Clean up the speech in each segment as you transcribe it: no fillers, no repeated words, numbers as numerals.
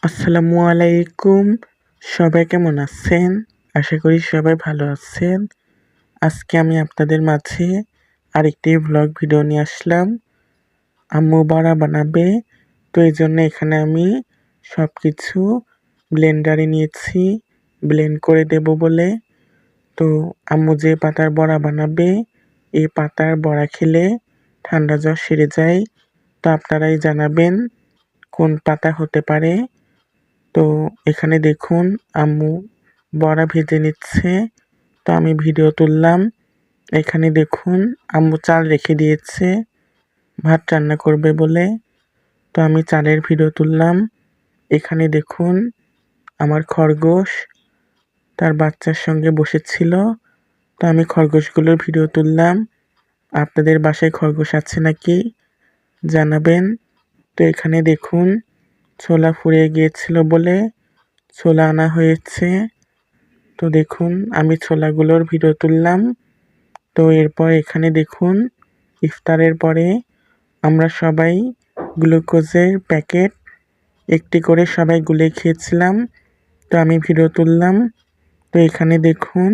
আসসালামু আলাইকুম। সবাই কেমন আছেন? আশা করি সবাই ভালো আছেন। আজকে আমি আপনাদের মাঝে আরেকটি ভ্লগ ভিডিও নিয়ে আসলাম। আম্মু বড়া বানাবে, তো এই জন্য এখানে আমি সব কিছু ব্লেন্ডারে নিয়েছি ব্লেন্ড করে দেব বলে। তো আম্মু যে পাতার বড়া বানাবে, এই পাতার বড়া খেলে ঠান্ডা জ্বর সেরে যায়। তো আপনারাই জানাবেন কোন পাতা হতে পারে। তো এখানে দেখুন আম্মু বড়া ভেজে নিচ্ছে, তো আমি ভিডিও তুললাম। এখানে দেখুন আম্মু চাল রেখে দিয়েছে ভাত রান্না করবে বলে, তো আমি চালের ভিডিও তুললাম। এখানে দেখুন আমার খরগোশ তার বাচ্চার সঙ্গে বসেছিল, তো আমি খরগোশগুলোর ভিডিও তুললাম। আপনাদের বাসায় খরগোশ আছে নাকি জানাবেন। তো এখানে দেখুন ছোলা ফুরিয়ে গিয়েছিল বলে ছোলা আনা হয়েছে। তো দেখুন আমি ছোলাগুলোর ভিডিও তুললাম। তো এরপর এখানে দেখুন ইফতারের পরে আমরা সবাই গ্লুকোজের প্যাকেট একটি করে সবাই গুলে খেয়েছিলাম, তো আমি ভিডিও তুললাম। তো এখানে দেখুন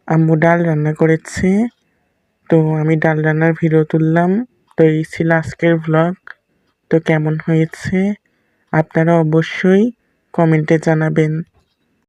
আম্মু ডাল রান্না করেছে, তো আমি ডাল রান্নার ভিডিও তুললাম। তো এই ছিল আজকের ভ্লগ। তো কেমন হয়েছে আপনারা অবশ্যই কমেন্টে জানাবেন।